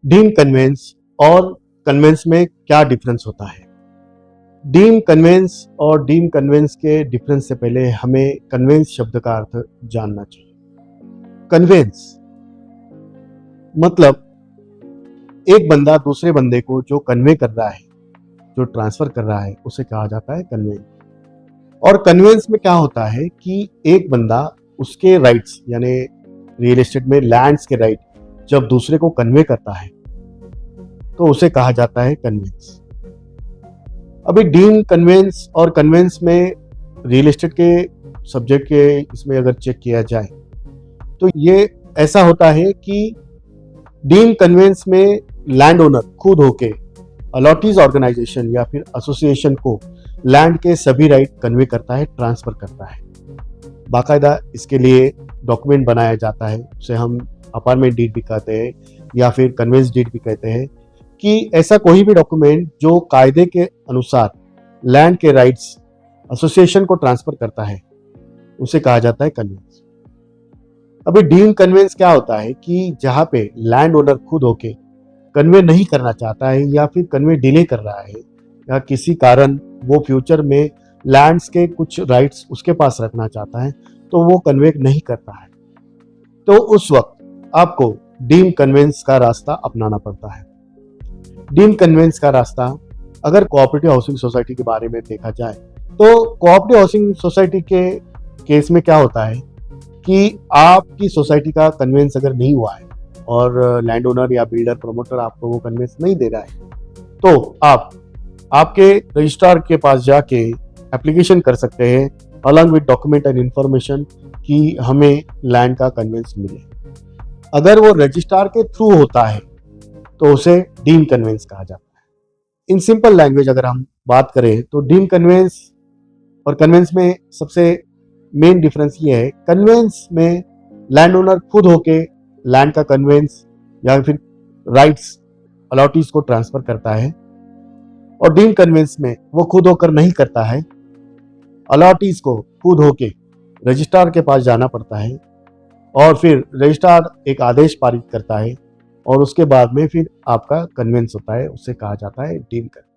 Deem convince और convince में क्या डिफरेंस होता है। डीम कन्वेंस और डीम कन्वेंस के डिफरेंस से पहले हमें कन्वेंस शब्द का अर्थ जानना चाहिए। कन्वेंस मतलब एक बंदा दूसरे बंदे को जो कन्वे कर रहा है, जो ट्रांसफर कर रहा है, उसे कहा जाता है कन्वेंस। और कन्वेंस में क्या होता है कि एक बंदा उसके राइट्स यानी रियल एस्टेट में लैंड्स के राइट जब दूसरे को कन्वे करता है तो उसे कहा जाता है कन्वेंस। अभी डीम कन्वेंस और कन्वेंस में रियल एस्टेट के सब्जेक्ट के इसमें अगर चेक किया जाए तो ये ऐसा होता है कि डीम कन्वेंस में लैंड ओनर खुद होके अलॉटीज ऑर्गेनाइजेशन या फिर एसोसिएशन को लैंड के सभी राइट कन्वे करता है, ट्रांसफर करता है। बाकायदा इसके लिए डॉक्यूमेंट बनाया जाता है, उसे हम अपार्टमेंट डीड भी कहते हैं या फिर कन्वेंस डीड भी कहते हैं, कि ऐसा कोई भी डॉक्यूमेंट जो कायदे के अनुसार लैंड के राइट्स एसोसिएशन को ट्रांसफर करता है उसे कहा जाता है कन्वेंस। अभी डीम कन्वेंस क्या होता है कि जहां पे लैंड ओनर खुद होके कन्वे नहीं करना चाहता है या फिर कन्वे डिले कर रहा है या किसी कारण वो फ्यूचर में लैंड्स के कुछ राइट्स उसके पास रखना चाहता है तो वो कन्वे नहीं करता है, तो उस वक्त आपको डीम कन्वेंस का रास्ता अपनाना पड़ता है। डीम कन्वेंस का रास्ता अगर कोऑपरेटिव हाउसिंग सोसाइटी के बारे में देखा जाए तो कोऑपरेटिव हाउसिंग सोसाइटी के केस में क्या होता है कि आपकी सोसाइटी का कन्वेंस अगर नहीं हुआ है और लैंड ओनर या बिल्डर प्रमोटर आपको वो कन्वेंस नहीं दे रहा है तो आप आपके रजिस्ट्रार के पास जाके एप्लीकेशन कर सकते हैं along with document and information कि हमें लैंड का कन्वेंस मिले। अगर वो रजिस्ट्रार के थ्रू होता है तो उसे डीम कन्वेंस कहा जाता है। इन सिंपल लैंग्वेज अगर हम बात करें तो डीम कन्वेंस और कन्वेंस में सबसे मेन डिफरेंस ये है, कन्वेंस में लैंड ओनर खुद होके लैंड का कन्वेंस या फिर राइट्स अलॉटीज को ट्रांसफर करता है और डीम कन्वेंस में वो खुद होकर नहीं करता है, अलॉटीज को खुद होके रजिस्ट्रार के पास जाना पड़ता है और फिर रजिस्ट्रार एक आदेश पारित करता है और उसके बाद में फिर आपका कन्वेंस होता है, उसे कहा जाता है डीम कन्वेंस।